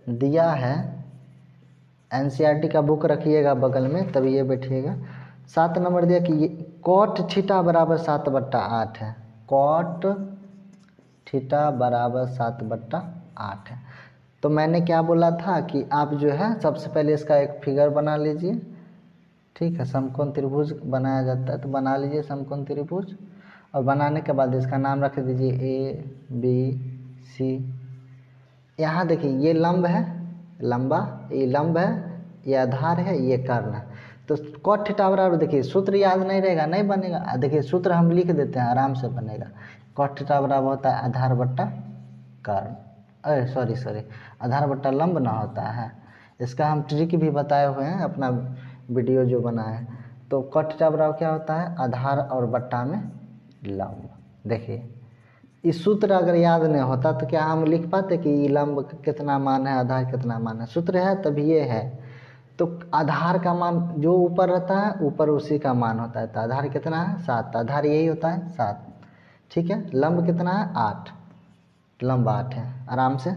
दिया है, एनसीईआरटी का बुक रखिएगा बगल में तभी ये बैठिएगा। 7 नंबर दिया कि ये कॉट थीटा बराबर 7/8 है, कॉट थीटा बराबर 7/8 है। तो मैंने क्या बोला था कि आप जो है सबसे पहले इसका एक फिगर बना लीजिए, ठीक है। समकोण त्रिभुज बनाया जाता है तो बना लीजिए समकोण त्रिभुज, और बनाने के बाद इसका नाम रख दीजिए ABC। यहाँ देखिए ये लंब है, लंबा, ये लंब है, ये आधार है, ये कर्ण है। तो कॉट थीटा बराबर, देखिए सूत्र याद नहीं रहेगा, नहीं बनेगा। देखिए सूत्र हम लिख देते हैं, आराम से बनेगा। कॉट थीटा बराबर होता है आधार बट्टा कर्ण, अरे सॉरी आधार बट्टा लंब ना होता है। इसका हम ट्रिक भी बताए हुए हैं अपना वीडियो जो बना है। तो कॉट थीटा बराबर क्या होता है, आधार और बट्टा में लंब। देखिए इस सूत्र अगर याद नहीं होता तो क्या हम लिख पाते कि ये लंब कितना मान है, आधार कितना मान है। सूत्र है तभी ये है। तो आधार का मान जो ऊपर रहता है ऊपर उसी का मान होता है। तो आधार कितना है 7, आधार यही होता है 7, ठीक है। लंब कितना है 8, लंब 8 है, आराम से।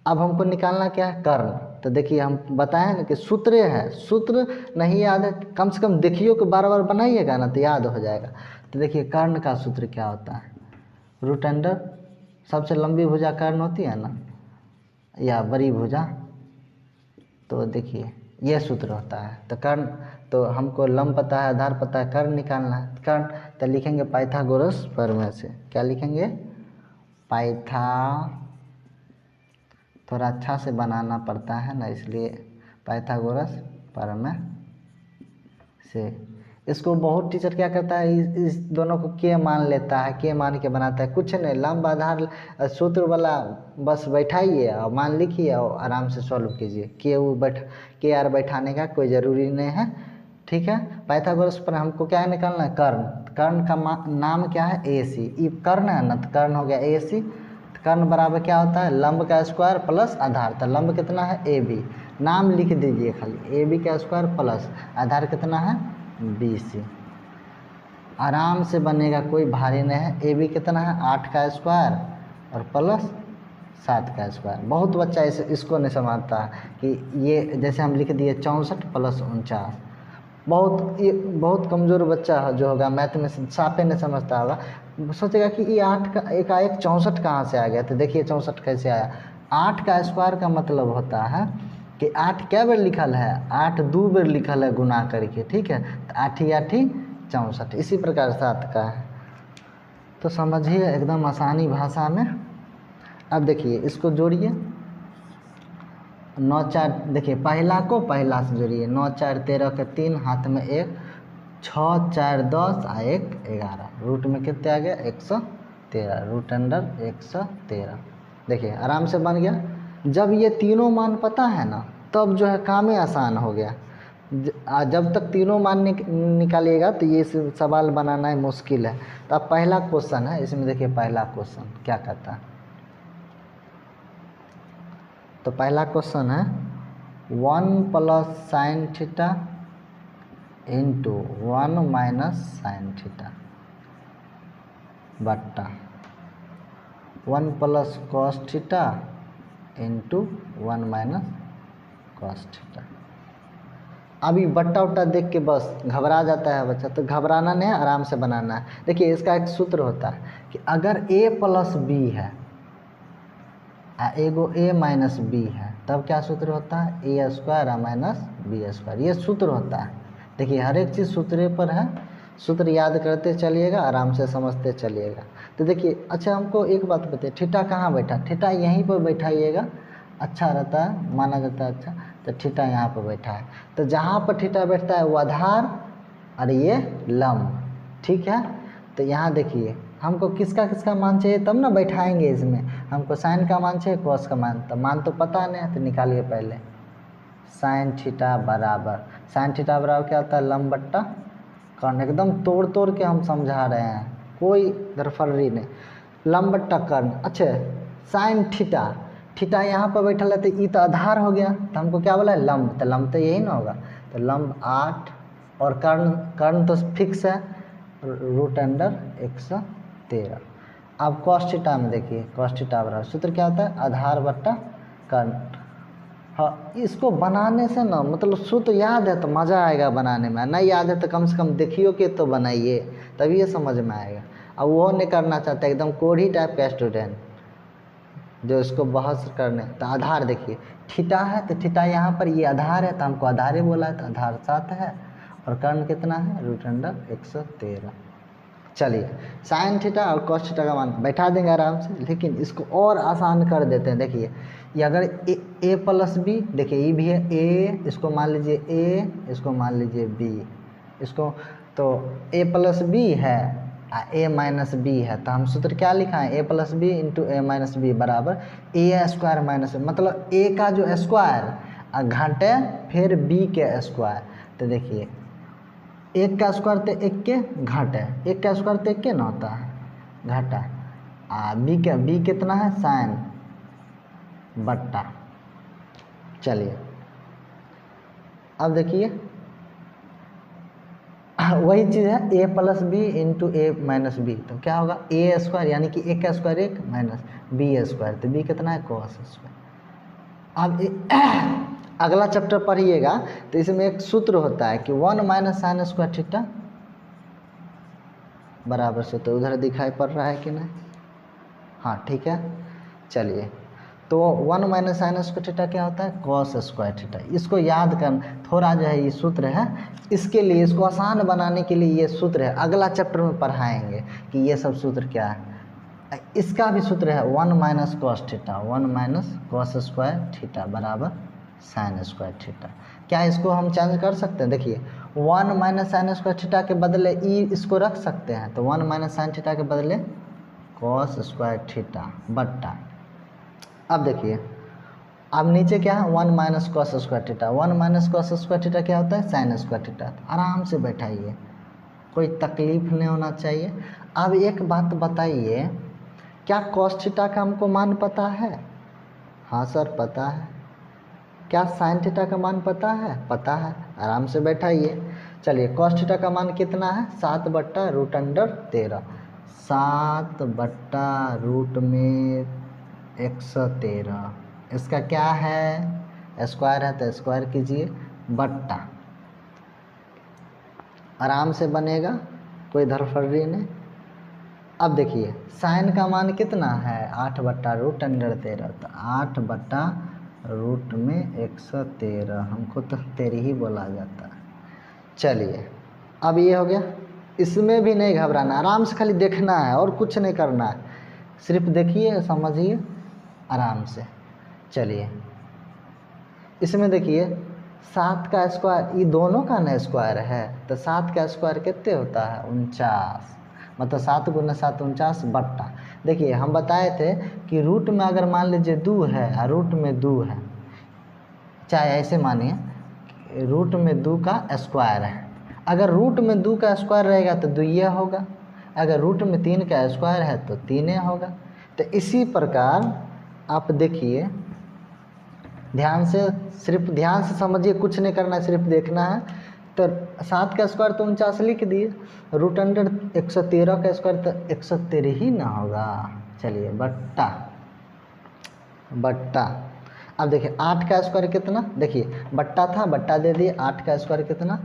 अब हमको निकालना क्या है, कर्ण। तो देखिए हम बताएं ना कि सूत्र है, सूत्र नहीं याद है कम से कम देखिए कि बार बार बनाइएगा ना तो याद हो जाएगा। तो देखिए कर्ण का सूत्र क्या होता है, रूट अंडर, सबसे लंबी भुजा कर्ण होती है ना, या बड़ी भुजा। तो देखिए यह सूत्र होता है। तो कर्ण, तो हमको लंब पता है, आधार पता है, कर्ण निकालना है। कर्ण तो लिखेंगे पाइथागोरस प्रमेय से। क्या लिखेंगे, थोड़ा अच्छा से बनाना पड़ता है ना, इसलिए पाइथागोरस प्रमेय से। इसको बहुत टीचर क्या करता है, इस दोनों को के मान लेता है, के मान के बनाता है। कुछ नहीं, लंब आधार सूत्र वाला बस बैठाइए और मान लिखिए और आराम से सॉल्व कीजिए। के आर बैठाने का कोई ज़रूरी नहीं है, ठीक है। पाइथागोरस पर हमको क्या निकालना है, कर्ण। कर्ण का नाम क्या है, AC। ये कर्ण है ना, तो कर्ण हो गया AC। कर्ण बराबर क्या होता है, लंब का स्क्वायर प्लस आधार। तो लंब कितना है AB, नाम लिख दीजिए खाली, AB का स्क्वायर प्लस आधार कितना है BC। आराम से बनेगा, कोई भारी नहीं है। AB कितना है 8 का स्क्वायर और प्लस 7 का स्क्वायर। बहुत बच्चा इसको नहीं समझता कि ये जैसे हम लिख दिए 64 प्लस 49। ये बहुत कमज़ोर बच्चा जो होगा मैथ में साफे नहीं समझता होगा, सोचेगा कि ये 8 का एकाएक 64 कहाँ से आ गया। तो देखिए 64 कैसे आया, 8 का स्क्वायर का मतलब होता है कि 8 क्या बार लिखल है, 8 2 बार लिखल है गुना करके, ठीक है। तो 8 8 64, इसी प्रकार 7 का है। तो समझिए एकदम आसानी भाषा में। अब देखिए इसको जोड़िए, 9 4, देखिए पहला को पहला से जोड़िए, 9 4 13 के 3, हाथ में 1, 6 4 10 और 1 11, रूट में कितने आ गया 113, रूट अंडर 113। देखिए आराम से बन गया। जब ये तीनों मान पता है ना तब जो है काम ही आसान हो गया। जब तक तीनों मान निकालिएगा तो ये सवाल बनाना है मुश्किल है। तो अब पहला क्वेश्चन है, इसमें देखिए पहला क्वेश्चन क्या कहता है। तो पहला क्वेश्चन है 1 plus sine theta into 1 minus sine theta बट्टा 1 plus cos theta into 1 minus cos theta. अभी बट्टा उट्टा देख के बस घबरा जाता है बच्चा, तो घबराना नहीं है, आराम से बनाना है। देखिए इसका एक सूत्र होता है कि अगर a प्लस बी है, एगो a माइनस बी है, तब क्या सूत्र होता है, ए स्क्वायर माइनस बी स्क्वायर। ये सूत्र होता है। देखिए हर एक चीज़ सूत्रे पर है, सूत्र याद करते चलिएगा, आराम से समझते चलिएगा। तो देखिए अच्छा हमको एक बात बताइए, थीटा कहाँ बैठा, थीटा यहीं पर बैठाइएगा, अच्छा रहता है, माना जाता है अच्छा। तो थीटा यहाँ पर बैठा है, तो जहाँ पर थीटा बैठता है वो आधार और ये लंब, ठीक है। तो यहाँ देखिए हमको किसका किसका मान चाहिए तब ना बैठाएंगे इसमें। हमको साइन का मान चाहिए, कॉस का मान, तो मान तो पता नहीं है, तो निकालिए पहले। साइन थीटा बराबर, साइन थीटा बराबर क्या होता है, लंब बट्टा कर्ण। एकदम तोड़ तोड़ के हम समझा रहे हैं, कोई गड़फड़ी नहीं। लंब बट्टा कर्ण, अच्छा साइन थीटा, थीटा यहाँ पर बैठा है तो ये तो आधार हो गया, तो हमको क्या बोला है लंब, तो लंब तो यही ना होगा। तो लंब 8 और कर्ण, कर्ण तो फिक्स है, रूट अंडर 113। अब कॉस थीटा में देखिए, कॉस थीटा बराबर सूत्र क्या होता है, आधार बट्टा कर्ण, हाँ, इसको बनाने से ना मतलब सूत्र याद है तो मज़ा आएगा बनाने में, नहीं याद है तो कम से कम देखियो कि तो बनाइए, तभी ये समझ में आएगा। अब वो नहीं करना चाहता एकदम कोढ़ी टाइप का स्टूडेंट जो इसको बहस करने, तो आधार देखिए थीटा है तो थीटा यहाँ पर ये आधार है तो हमको आधार ही बोला है, तो आधार 7 है और कर्ण कितना है √113। चलिए साइन थीटा और कॉस थीटा का मान बैठा देंगे आराम से, लेकिन इसको और आसान कर देते हैं। देखिए ये अगर ए प्लस बी, देखिए ये भी है ए, इसको मान लीजिए ए, इसको मान लीजिए बी, इसको तो ए प्लस बी है ए माइनस बी है, तो हम सूत्र क्या लिखा है ए प्लस बी इंटू ए माइनस बी बराबर ए स्क्वायर माइनस, मतलब ए का जो स्क्वायर घंटे फिर बी के स्क्वायर। तो देखिए एक का स्क्वायर तो एक के घाटा है, एक का स्क्वायर तो एक के ना होता है घाटा, बी कितना है साइन बट्टा। चलिए अब देखिए वही चीज़ है ए प्लस बी इंटू ए माइनस बी, तो क्या होगा ए स्क्वायर यानी कि एक का स्क्वायर एक माइनस बी स्क्वायर, तो बी कितना है कॉस स्क्वायर। अब अगला चैप्टर पढ़िएगा तो इसमें एक सूत्र होता है कि 1 माइनस साइन स्क्वायर थीटा बराबर से, तो उधर दिखाई पड़ रहा है कि नहीं, हाँ ठीक है। चलिए तो 1 माइनस साइन स्क्वायर थीटा क्या होता है कॉस स्क्वायर थीटा, इसको याद कर थोड़ा जो है ये सूत्र है, इसके लिए इसको आसान बनाने के लिए ये सूत्र है, अगला चैप्टर में पढ़ाएंगे कि ये सब सूत्र क्या है। इसका भी सूत्र है 1 minus cos theta, 1 minus cos square theta बराबर साइन स्क्वायर थीटा। क्या इसको हम चेंज कर सकते हैं, देखिए 1 माइनस साइन स्क्वायर थीटा के बदले ई इसको रख सकते हैं, तो 1 माइनस साइन थीटा के बदले कॉस स्क्वायर थीटा बट्टा। अब देखिए अब नीचे क्या है 1 minus cos square theta, 1 minus cos square theta क्या होता है साइन स्क्वायर थीटा। आराम से बैठाइए, कोई तकलीफ नहीं होना चाहिए। अब एक बात बताइए, क्या कॉस थीटा का हमको मान पता है? हाँ सर पता है। क्या साइन थीटा का मान पता है? पता है। आराम से बैठाइए। चलिए कॉस थीटा का मान कितना है 7/√13, 7/√113। इसका क्या है स्क्वायर है तो स्क्वायर कीजिए बट्टा, आराम से बनेगा, कोई धड़फड़ी नहीं। अब देखिए साइन का मान कितना है 8/√13, तो 8/√113, हमको तो 13 ही बोला जाता है। चलिए अब ये हो गया, इसमें भी नहीं घबराना, आराम से खाली देखना है और कुछ नहीं करना है, सिर्फ देखिए समझिए आराम से। चलिए इसमें देखिए 7 का स्क्वायर, ये दोनों का ना स्क्वायर है, तो 7 का स्क्वायर कितने होता है 49, मतलब 7 × 7 49 बट्टा। देखिए हम बताए थे कि रूट में अगर मान लीजिए 2 है और रूट में 2 है, चाहे ऐसे मानिए रूट में 2 का स्क्वायर है, अगर रूट में 2 का स्क्वायर रहेगा तो 2 होगा, अगर रूट में 3 का स्क्वायर है तो 3 होगा। तो इसी प्रकार आप देखिए ध्यान से, सिर्फ ध्यान से समझिए, कुछ नहीं करना, सिर्फ देखना है। तो 7 का स्क्वायर तो 49 लिख दिए, √113 का स्क्वायर तो 113 ही ना होगा। चलिए बट्टा बट्टा। अब देखिए 8 का स्क्वायर कितना, देखिए बट्टा था बट्टा दे दिए, 8 का स्क्वायर कितना